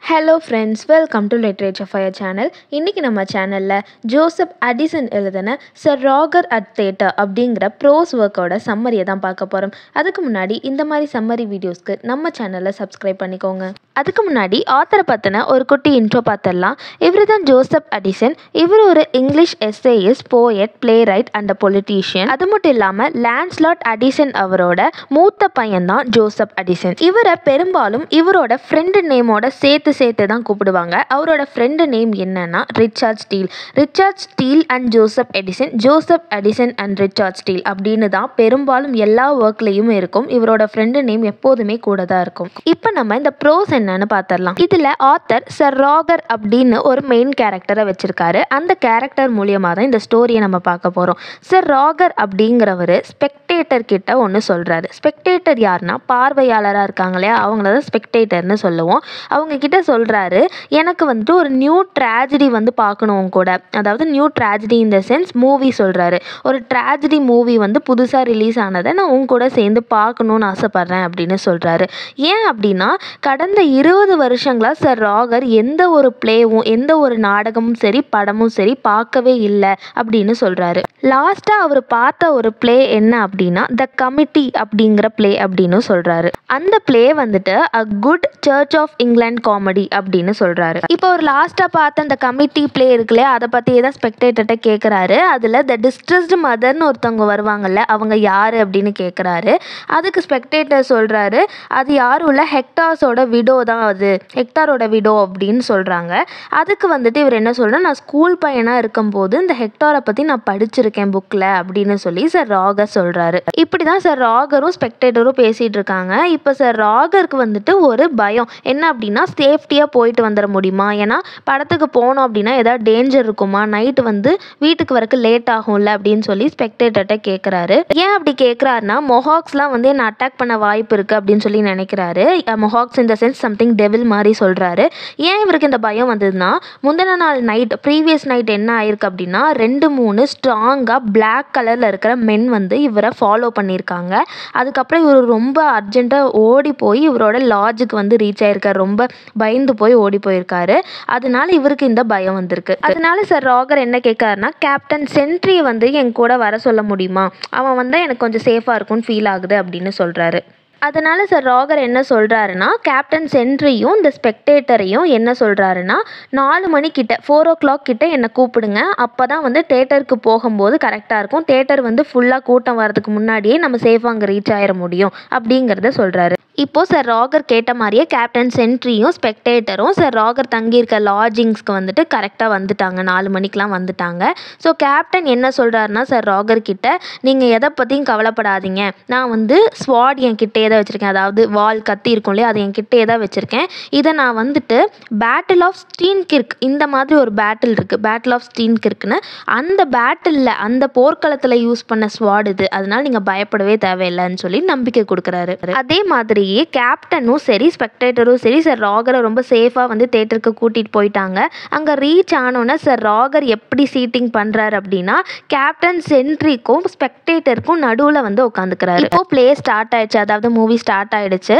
Hello friends, welcome to literature fire channel. இன்றைக்கி நம்ம சேனலில் ஜோசப் அடிசன் எழுதின சர் ராகர் அட் தியேட்டர் அப்படிங்கிற ப்ரோஸ் ஒர்க்கோட சம்மரியை தான் பார்க்க போகிறோம். அதுக்கு முன்னாடி இந்த மாதிரி சம்மரி வீடியோஸ்க்கு நம்ம சேனலை சப்ஸ்கிரைப் பண்ணிக்கோங்க. அதுக்கு முன்னாடி ஆத்தரை பற்றின ஒரு குட்டி இன்ட்ரோ பார்த்துடலாம். இவர் தான் ஜோசப் அடிசன். இவர் ஒரு English essayist, poet, playwright and politician. அது மட்டும் இல்லாமல் லான்ஸ்லாட் அடிசன் அவரோட மூத்த பையன் தான் ஜோசப் அடிசன். இவரை பெரும்பாலும் இவரோட ஃப்ரெண்டு நேமோட சேர்த்து தான் கூப்பிடுவாங்க. அவரோட ஃப்ரெண்டு நேம் என்னன்னா Richard steel and Joseph Edison and Richard steel அப்படின்னு தான் பெரும்பாலும் எல்லா ஒர்க்லையும் இருக்கும். இவரோட ஃப்ரெண்டு நேம் எப்போதுமே கூட தான் இருக்கும். இப்போ நம்ம இந்த ப்ரோஸ் என்னன்னு பார்த்துடலாம். இதுல ஆத்தர் சர் ராகர் அப்படின்னு ஒரு மெயின் கேரக்டரை வச்சிருக்காரு. அந்த கேரக்டர் மூலியமா தான் இந்த ஸ்டோரியை நம்ம பார்க்க போறோம். சர் ராகர் அப்படிங்கிறவர் ஸ்பெக்டேட்டர் கிட்ட ஒன்று சொல்றாரு. ஸ்பெக்டேட்டர் யாருன்னா பார்வையாளராக இருக்காங்க இல்லையா, அவங்கள தான் ஸ்பெக்டேட்டர்னு சொல்லுவோம். அவங்க கிட்ட சொல்றாரு, எனக்கு வந்துட்டு ஒரு நியூ ட்ராஜடி வந்து பார்க்கணும் கூட, அதாவது new tragedy in the sense movie சொல்றாரு. ஒரு ட்ராஜடி மூவி வந்து புதுசாக ரிலீஸ் ஆனதை நான் உங்க கூட சேர்ந்து பார்க்கணுன்னு ஆசைப்படுறேன் அப்படின்னு சொல்றாரு. ஏன் அப்படின்னா கடந்த 20 வருஷங்களா சர் ராகர் எந்த ஒரு பிளேவும் எந்த ஒரு நாடகமும் சரி படமும் சரி பார்க்கவே இல்லை அப்படின்னு சொல்றாரு. லாஸ்டா அவர் பார்த்த ஒரு பிளே என்ன அப்படின்னா த கமிட்டி அப்படிங்கிற பிளே அப்படின்னு சொல்றாரு. அந்த பிளே வந்துட்டு a good church of England comedy அப்படின்னு சொல்றாரு. இப்போ ஒரு லாஸ்டா பார்த்த அந்த கமிட்டி பிளே இருக்குல்ல, அதை பத்தி தான் ஸ்பெக்டேட்டர்ட்ட கேட்குறாரு. அதுல த டிஸ்ட்ரெஸ்டு மதர்னு ஒருத்தவங்க வருவாங்கல்ல, அவங்க யாரு அப்படின்னு கேட்குறாரு. அதுக்கு ஸ்பெக்டேட்டர் சொல்றாரு, அது யாரும் இல்லை, ஹெக்டாரோட விடோ தான், அது ஹெக்டாரோட விடோ அப்படின்னு சொல்றாங்க. அதுக்கு வந்துட்டு இவர் என்ன சொல்றாரு, நான் ஸ்கூல் பையனா இருக்கும்போது இந்த ஹெக்டாரை பத்தி நான் படிச்சிருக்கேன் புக்ல அப்படின்னு சொல்லி சர் ராகர் சொல்றாரு. இப்படிதான் சர் ராகரும் ஸ்பெக்டேட்டரும் பேசிட்டு இருக்காங்க. இப்போ சர் ராகருக்கு வந்துட்டு ஒரு பயம் என்ன அப்படின்னா சேஃப்டியாக போயிட்டு வந்துட முடியுமா, ஏன்னா படத்துக்கு போனோம் அப்படின்னா ஏதாவது டேஞ்சர் இருக்குமா, நைட்டு வந்து வீட்டுக்கு வரக்கு லேட் ஆகும்ல அப்படின்னு சொல்லி ஸ்பெக்டேட்டர்ட்ட கேட்குறாரு. ஏன் அப்படி கேட்குறாருன்னா மொஹாக்ஸ்லாம் வந்து என்னை அட்டாக் பண்ண வாய்ப்பு இருக்குது அப்படின்னு சொல்லி நினைக்கிறாரு. மொஹாக்ஸ் இந்த சென்ஸ் சம்திங் டெவில் மாதிரி சொல்கிறாரு. ஏன் இவருக்கு இந்த பயம் வந்ததுன்னா முந்தின நாள் நைட் ப்ரீவியஸ் நைட் என்ன ஆயிருக்கு அப்படின்னா 2-3 ஸ்ட்ராங்காக பிளாக் கலரில் இருக்கிற மென் வந்து இவரை ஃபாலோ பண்ணியிருக்காங்க. அதுக்கப்புறம் இவர் ரொம்ப அர்ஜென்ட்டாக ஓடி போய் இவரோட லாட்ஜுக்கு வந்து ரீச் ஆயிருக்காரு. ரொம்ப பயந்து போய் ஓடி போயிருக்காரு. அதனால இவருக்கு இந்த பயம் வந்திருக்கு. அதனால சர் ராகர் என்ன கேட்காருன்னா கேப்டன் சென்ட்ரி வந்து என் கூட வர சொல்ல முடியுமா, அவன் வந்து எனக்கு கொஞ்சம் சேஃபாக இருக்கும்னு ஃபீல் ஆகுது அப்படின்னு சொல்றாரு. அதனால சர் ராகர் என்ன சொல்கிறாருன்னா கேப்டன் சென்ட்ரியும் இந்த ஸ்பெக்டேட்டரையும் என்ன சொல்கிறாருன்னா 4 மணிக்கிட்ட 4 o'clock கிட்ட என்னை கூப்பிடுங்க, அப்போ தான் வந்து தேட்டருக்கு போகும்போது கரெக்டாக இருக்கும், தேட்டர் வந்து ஃபுல்லாக கூட்டம் வரதுக்கு முன்னாடியே நம்ம சேஃபாக அங்கே ரீச் ஆகிட முடியும் அப்படிங்கிறத சொல்கிறாரு. இப்போது சர் ராகர் கேட்ட மாதிரியே கேப்டன் சென்ட்ரியும் ஸ்பெக்டேட்டரும் சர் ராகர் தங்கியிருக்க லாட்ஜிங்ஸ்க்கு வந்துட்டு கரெக்டாக வந்துட்டாங்க. 4 மணிக்கெலாம் வந்துட்டாங்க. ஸோ கேப்டன் என்ன சொல்கிறாருன்னா சர் ராகர் கிட்ட, நீங்கள் எதை பற்றியும் கவலைப்படாதீங்க, நான் வந்து ஸ்வாட் என் கிட்டே தான் வச்சுருக்கேன், அதாவது வால் கத்தி இருக்கும் இல்லையா, அது என் கிட்டே தான் வச்சுருக்கேன். இதை நான் வந்துட்டு பேட்டில் ஆஃப் ஸ்டீன்கிர்க், இந்த மாதிரி ஒரு பேட்டில் இருக்குது, பேட்டில் ஆஃப் ஸ்டீன்கிர்க்னு, அந்த பேட்டிலில் அந்த போர்க்களத்தில் யூஸ் பண்ண ஸ்வாட் இது, அதனால் நீங்கள் பயப்படவே தேவையில்லைன்னு சொல்லி நம்பிக்கை கொடுக்குறாரு. அதே மாதிரி கேப்டனும் சரி ஸ்பெக்டேட்டரும் சரி சர் ராகரை ரொம்ப சேஃபாக வந்து தேட்டருக்கு கூட்டிகிட்டு போயிட்டாங்க. அங்கே ரீச் ஆனோன்னே சர் ராகர் எப்படி சீட்டிங் பண்ணுறாரு அப்படின்னா கேப்டன் சென்ட்ரிக்கும் ஸ்பெக்டேட்டருக்கும் நடுவில் வந்து உட்காந்துக்கிறாரு. இப்போ பிளே ஸ்டார்ட் ஆயிடுச்சு, அதாவது மூவி ஸ்டார்ட் ஆயிடுச்சு.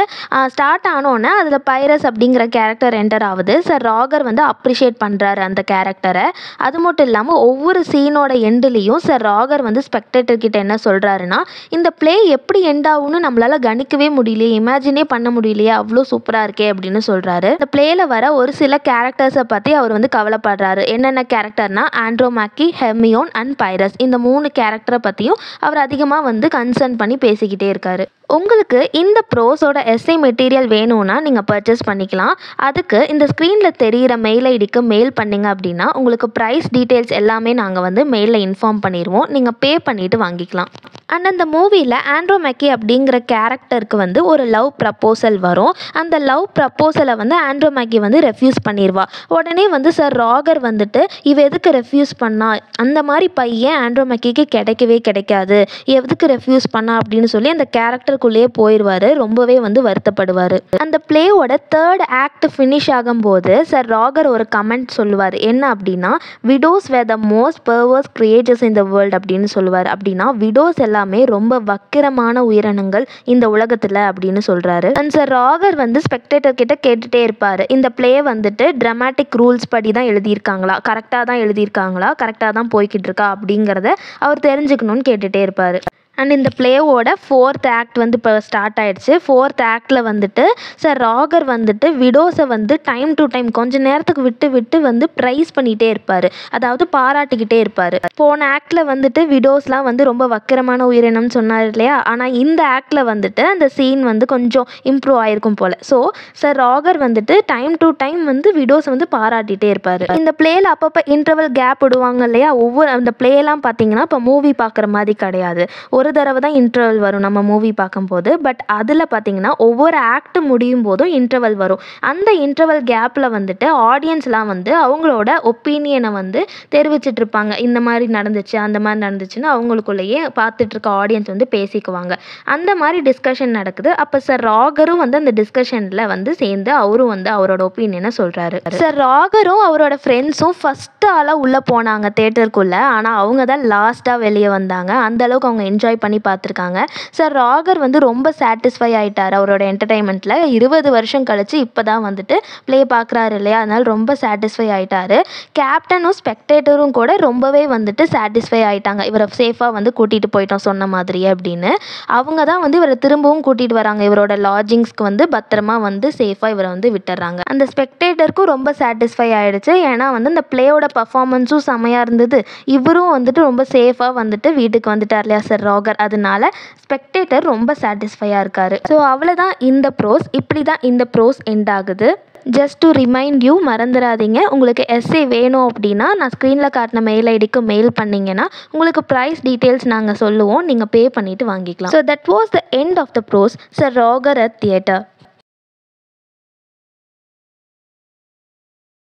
ஸ்டார்ட் ஆனோன்னே அதில் பைரஸ் அப்படிங்கிற கேரக்டர் என்டர் ஆகுது. சர் ராகர் வந்து அப்ரிஷியேட் பண்ணுறாரு அந்த கேரக்டரை. அது மட்டும் இல்லாமல் ஒவ்வொரு சீனோட எண்டுலேயும் சர் ராகர் வந்து ஸ்பெக்டேட்டர் கிட்ட என்ன சொல்கிறாருன்னா, இந்த பிளே எப்படி எண்ட் ஆகும்னு நம்மளால கணிக்கவே முடியலையே, இமேஜினே பண்ண முடியலையே, அவ்வளோ சூப்பராக இருக்கே அப்படின்னு சொல்கிறாரு. இந்த பிளேயில் வர ஒரு சில கேரக்டர்ஸை பற்றி அவர் வந்து கவலைப்படுறாரு. என்னென்ன கேரக்டர்னா ஆண்ட்ரோமேக்கி, ஹெர்மியோன் அண்ட் பைரஸ், இந்த 3 கேரக்டரை பற்றியும் அவர் அதிகமாக வந்து கன்சர்ன் பண்ணி பேசிக்கிட்டே இருக்காரு. உங்களுக்கு இந்த ப்ரோஸோட எஸ்ஏ மெட்டீரியல் வேணும்னா நீங்கள் பர்ச்சேஸ் பண்ணிக்கலாம். அதுக்கு இந்த ஸ்க்ரீனில் தெரிகிற மெயில் ஐடிக்கு மெயில் பண்ணிங்க அப்படின்னா உங்களுக்கு ப்ரைஸ் டீட்டெயில்ஸ் எல்லாமே நாங்கள் வந்து மெயிலில் இன்ஃபார்ம் பண்ணிடுவோம். நீங்கள் பே பண்ணிவிட்டு வாங்கிக்கலாம். அண்ட் அந்த மூவியில் ஆண்ட்ரோமேக்கி அப்படிங்கிற கேரக்டருக்கு வந்து ஒரு லவ் ப்ரப்போசல் வரும். அந்த லவ் ப்ரப்போசலை வந்து ஆண்ட்ரோமேக்கி வந்து ரெஃப்யூஸ் பண்ணிடுவா. உடனே வந்து சர் ராகர் வந்துட்டு இவ எதுக்கு ரெஃப்யூஸ் பண்ணா, அந்த மாதிரி பையன் ஆண்ட்ரோமேக்கிக்கு கிடைக்கவே கிடைக்காது, எதுக்கு ரெஃப்யூஸ் பண்ணா அப்படின்னு சொல்லி அந்த கேரக்டருக்குள்ளேயே போயிடுவார். ரொம்பவே வந்து வருத்தப்படுவார். அந்த பிளேவோட 3rd ஆக்ட் ஃபினிஷ் ஆகும்போது சர் ராகர் ஒரு கமெண்ட் சொல்லுவார். என்ன அப்படின்னா widows were the most perverse creatures in the world அப்படின்னு சொல்லுவார். அப்படின்னா விடோஸ் எல்லாமே ரொம்ப வக்கிரமான உயிரினங்கள் இந்த உலகத்தில் அப்படின்னு சொல்கிறாரு. அண்ட் சார் ராகர் வந்து ஸ்பெக்டேட்டர் கிட்ட கேட்டுகிட்டே இருப்பார், இந்த ப்ளே வந்துட்டு ட்ராமாட்டிக் ரூல்ஸ் படி தான் எழுதியிருக்காங்களா, கரெக்டாக தான் எழுதியிருக்காங்களா, கரெக்டாக தான் போய்கிட்டு இருக்கா அப்படிங்கிறத அவர் தெரிஞ்சுக்கணும்னு கேட்டுகிட்டே இருப்பார். அண்ட் இந்த ப்ளேவோட 4th ஆக்ட் வந்து இப்போ ஸ்டார்ட் ஆகிடுச்சு. 4th ஆக்டில் வந்துட்டு சார் ராகர் வந்துட்டு விடோஸை வந்து டைம் டு டைம் கொஞ்சம் நேரத்துக்கு விட்டு விட்டு வந்து ப்ரைஸ் பண்ணிகிட்டே இருப்பார், அதாவது பாராட்டிக்கிட்டே இருப்பார். போன ஆக்டில் வந்துட்டு விடோஸ்லாம் வந்து ரொம்ப வக்கிரமான உயிரினம்னு சொன்னார் இல்லையா, ஆனால் இந்த ஆக்டில் வந்துட்டு அந்த சீன் வந்து கொஞ்சம் இம்ப்ரூவ் ஆகிருக்கும் போல். ஸோ சார் ராகர் வந்துட்டு டைம் டு டைம் வந்து விடோஸை வந்து பாராட்டிகிட்டே இருப்பார். இந்த ப்ளேயில் அப்பப்போ இன்டர்வல் கேப் விடுவாங்க இல்லையா, ஒவ்வொரு அந்த ப்ளேலாம் பார்த்தீங்கன்னா இப்போ மூவி பார்க்குற மாதிரி கிடையாது, ஒரு தடவை தான் இன்டர்வல் வரும் நம்ம மூவி பார்க்கும்போது. பட் அதில் பார்த்தீங்கன்னா ஒவ்வொரு ஆக்ட் முடியும் போதும் இன்டர்வல் வரும். அந்த இன்டர்வல் கேப்பில் வந்துட்டு ஆடியன்ஸ்லாம் வந்து அவங்களோட ஒப்பீனியனை வந்து தெரிவிச்சிட்டு இருப்பாங்க, இந்த மாதிரி நடந்துச்சு அந்த மாதிரி நடந்துச்சுன்னு அவங்களுக்குள்ளேயே பார்த்துட்டு இருக்க ஆடியன்ஸ் வந்து பேசிக்குவாங்க. அந்த மாதிரி டிஸ்கஷன் நடக்குது. அப்போ சார் ராகரும் வந்து அந்த டிஸ்கஷனில் வந்து சேர்ந்து அவரும் வந்து அவரோட ஒப்பீனியனை சொல்கிறாரு. சார் ராகரும் அவரோட ஃப்ரெண்ட்ஸும் ஃபஸ்ட்டு ஆளாக உள்ளே போனாங்க தேட்டருக்குள்ளே, ஆனால் அவங்க தான் லாஸ்ட்டாக வெளியே வந்தாங்க. அந்தளவுக்கு அவங்க என்ஜாய் பண்ணி பார்த்துருக்காங்க. சார் ராகர் வந்து ரொம்ப சாட்டிஸ்ஃபை ஆகிட்டார் அவரோட என்டர்டைன்மெண்ட்டில். 20 வருஷம் கழிச்சு இப்போ தான் வந்துட்டு ப்ளே பார்க்குறாரு இல்லையா, அதனால் ரொம்ப சாட்டிஸ்ஃபை ஆகிட்டார். கேப்டனும் ஸ்பெக்டேட்டரும் கூட ரொம்பவே வந்துட்டு சாட்டிஸ்ஃபை ஆகிட்டாங்க, இவரை சேஃபாக வந்து கூட்டிகிட்டு போயிட்டோம் சொன்ன மாதிரியே அப்படின்னு. அவங்க தான் வந்து இவரை திரும்பவும் கூட்டிகிட்டு வராங்க, இவரோட லாட்ஜிங்ஸ்க்கு வந்து பத்திரமா வந்து சேஃபாக இவரை வந்து விட்டுறாங்க. அந்த ஸ்பெக்டேட்டருக்கும் ரொம்ப சாட்டிஸ்ஃபை ஆகிடுச்சு, ஏன்னா வந்து இந்த ப்ளேயோட பர்ஃபார்மன்ஸும் செமையாக இருந்தது, இவரும் வந்துட்டு ரொம்ப சேஃபாக வந்துட்டு வீட்டுக்கு வந்துட்டார் இல்லையா சார் ராகர். அதனால ஸ்பெக்டேட்டர் ரொம்ப சாட்டிஸ்ஃபையாக இருக்கார். ஸோ அவ்வளோதான் இந்த ப்ரோஸ். இப்படி தான் இந்த ப்ரோஸ் எண்ட் ஆகுது. ஜஸ்ட் டு ரிமைண்ட் யூ, மறந்துடாதீங்க, உங்களுக்கு எஸ்ஏ வேணும் அப்படின்னா நான் ஸ்க்ரீனில் காட்டின மெயில் ஐடிக்கு மெயில் பண்ணிங்கன்னா உங்களுக்கு ப்ரைஸ் டீட்டெயில்ஸ் நாங்கள் சொல்லுவோம், நீங்கள் பே பண்ணிவிட்டு வாங்கிக்கலாம். So that was the end of the pros sir Roger at theatre.